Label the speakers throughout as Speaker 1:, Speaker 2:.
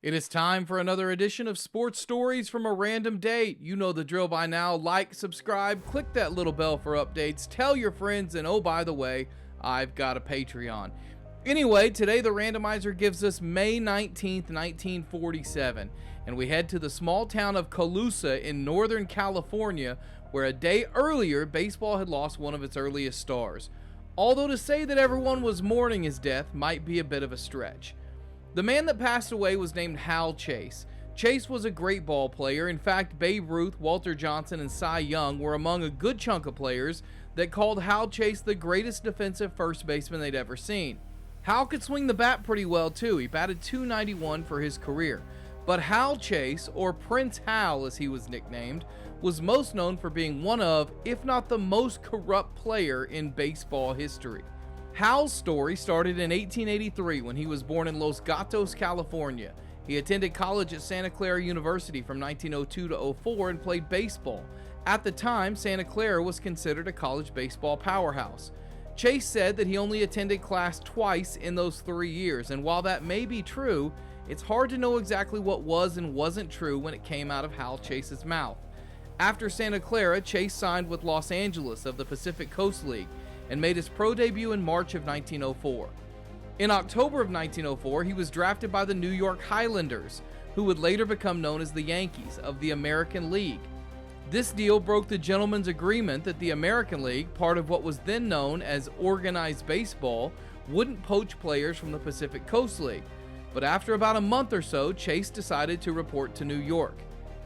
Speaker 1: It is time for another edition of Sports Stories from a Random Date. You know the drill by now. Like, subscribe, click that little bell for updates, tell your friends, and oh, by the way, I've got a Patreon. Anyway, today the randomizer gives us May 19th, 1947, and we head to the small town of Colusa in Northern California, where a day earlier, baseball had lost one of its earliest stars. Although to say that everyone was mourning his death might be a bit of a stretch. The man that passed away was named Hal Chase. Chase was a great ball player. In fact, Babe Ruth, Walter Johnson, and Cy Young were among a good chunk of players that called Hal Chase the greatest defensive first baseman they'd ever seen. Hal could swing the bat pretty well too. He batted .291 for his career. But Hal Chase, or Prince Hal as he was nicknamed, was most known for being one of, if not the most corrupt player in baseball history. Hal's story started in 1883 when he was born in Los Gatos, California. He attended college at Santa Clara University from 1902 to 04 and played baseball. At the time, Santa Clara was considered a college baseball powerhouse. Chase said that he only attended class twice in those 3 years, and while that may be true, it's hard to know exactly what was and wasn't true when it came out of Hal Chase's mouth. After Santa Clara, Chase signed with Los Angeles of the Pacific Coast League and made his pro debut in March of 1904. In October of 1904, he was drafted by the New York Highlanders, who would later become known as the Yankees of the American League. This deal broke the gentleman's agreement that the American League, part of what was then known as organized baseball, wouldn't poach players from the Pacific Coast League. But after about a month or so, Chase decided to report to New York.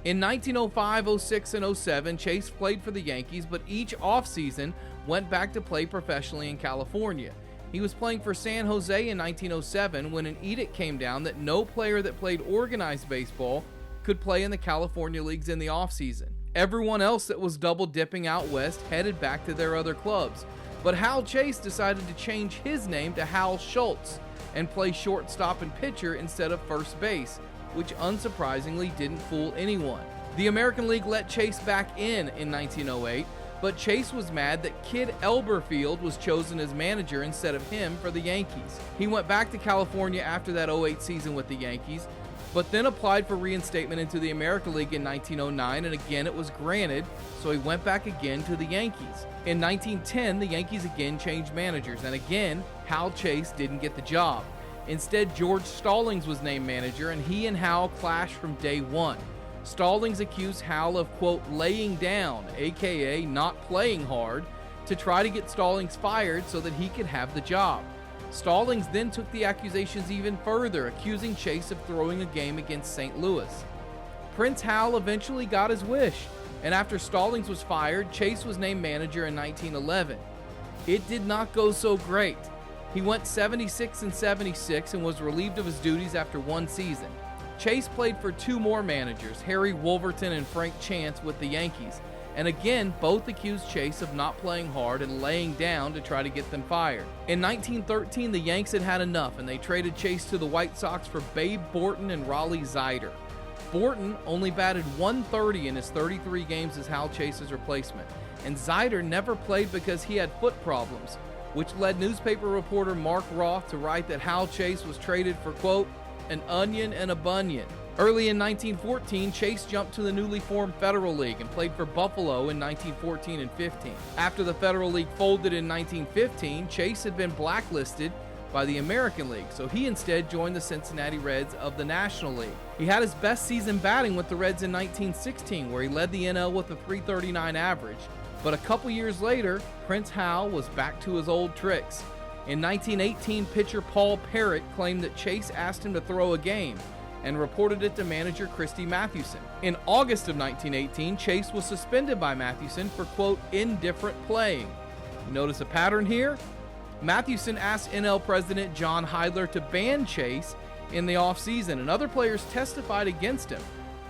Speaker 1: In 1905, 06, and 07, Chase played for the Yankees, but each offseason went back to play professionally in California. He was playing for San Jose in 1907 when an edict came down that no player that played organized baseball could play in the California leagues in the offseason. Everyone else that was double dipping out west headed back to their other clubs. But Hal Chase decided to change his name to Hal Schultz and play shortstop and pitcher instead of first base, which unsurprisingly didn't fool anyone. The American League let Chase back in 1908, but Chase was mad that Kid Elberfield was chosen as manager instead of him for the Yankees. He went back to California after that 08 season with the Yankees, but then applied for reinstatement into the American League in 1909, and again it was granted, so he went back again to the Yankees. In 1910, the Yankees again changed managers, and again, Hal Chase didn't get the job. Instead, George Stallings was named manager, and he and Hal clashed from day one. Stallings accused Hal of, quote, laying down, aka not playing hard, to try to get Stallings fired so that he could have the job. Stallings then took the accusations even further, accusing Chase of throwing a game against St. Louis. Prince Hal eventually got his wish, and after Stallings was fired, Chase was named manager in 1911. It did not go so great. He went 76 and 76 and was relieved of his duties after one season. Chase played for two more managers, Harry Wolverton and Frank Chance, with the Yankees, and again, both accused Chase of not playing hard and laying down to try to get them fired. In 1913, the Yanks had had enough, and they traded Chase to the White Sox for Babe Borton and Raleigh Zyder. Borton only batted .130 in his 33 games as Hal Chase's replacement, and Zyder never played because he had foot problems, which led newspaper reporter Mark Roth to write that Hal Chase was traded for, quote, an onion and a bunion. Early in 1914, Chase jumped to the newly formed Federal League and played for Buffalo in 1914 and 15. After the Federal League folded in 1915, Chase had been blacklisted by the American League, so he instead joined the Cincinnati Reds of the National League. He had his best season batting with the Reds in 1916, where he led the NL with a .339 average. But a couple years later, Prince Hal was back to his old tricks. In 1918, pitcher Paul Parrott claimed that Chase asked him to throw a game and reported it to manager Christy Mathewson. In August of 1918, Chase was suspended by Mathewson for, quote, indifferent playing. You notice a pattern here? Mathewson asked NL president John Heidler to ban Chase in the offseason, and other players testified against him.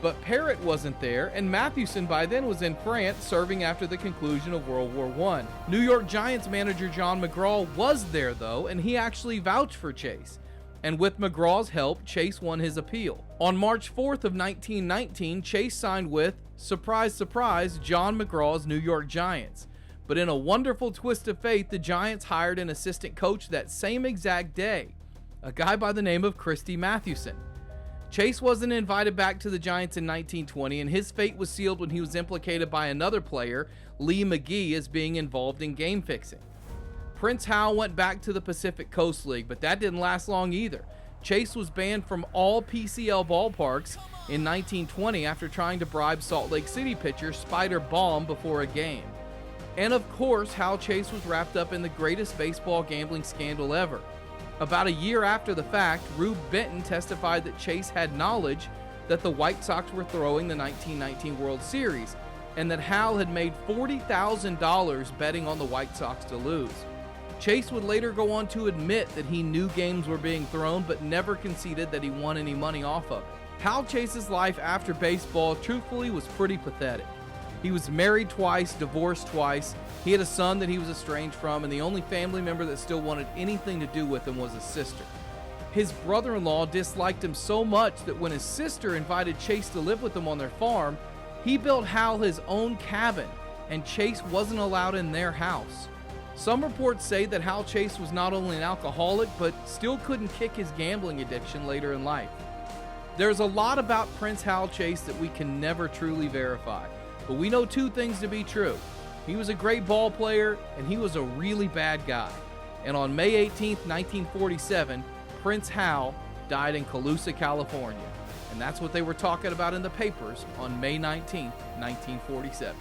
Speaker 1: But Parrott wasn't there, and Mathewson by then was in France serving after the conclusion of World War I. New York Giants manager John McGraw was there, though, and he actually vouched for Chase. And with McGraw's help, Chase won his appeal. On March 4th of 1919, Chase signed with, surprise, surprise, John McGraw's New York Giants. But in a wonderful twist of fate, the Giants hired an assistant coach that same exact day, a guy by the name of Christy Mathewson. Chase wasn't invited back to the Giants in 1920, and his fate was sealed when he was implicated by another player, Lee McGee, as being involved in game fixing. Prince Hal went back to the Pacific Coast League, but that didn't last long either. Chase was banned from all PCL ballparks in 1920 after trying to bribe Salt Lake City pitcher Spider Baum before a game. And of course, Hal Chase was wrapped up in the greatest baseball gambling scandal ever. About a year after the fact, Rube Benton testified that Chase had knowledge that the White Sox were throwing the 1919 World Series, and that Hal had made $40,000 betting on the White Sox to lose. Chase would later go on to admit that he knew games were being thrown, but never conceded that he won any money off of it. Hal Chase's life after baseball, truthfully, was pretty pathetic. He was married twice, divorced twice. He had a son that he was estranged from, and the only family member that still wanted anything to do with him was his sister. His brother-in-law disliked him so much that when his sister invited Chase to live with them on their farm, he built Hal his own cabin, and Chase wasn't allowed in their house. Some reports say that Hal Chase was not only an alcoholic, but still couldn't kick his gambling addiction later in life. There's a lot about Prince Hal Chase that we can never truly verify, but we know two things to be true. He was a great ball player, and he was a really bad guy. And on May 18, 1947, Prince Hal died in Colusa, California. And that's what they were talking about in the papers on May 19, 1947.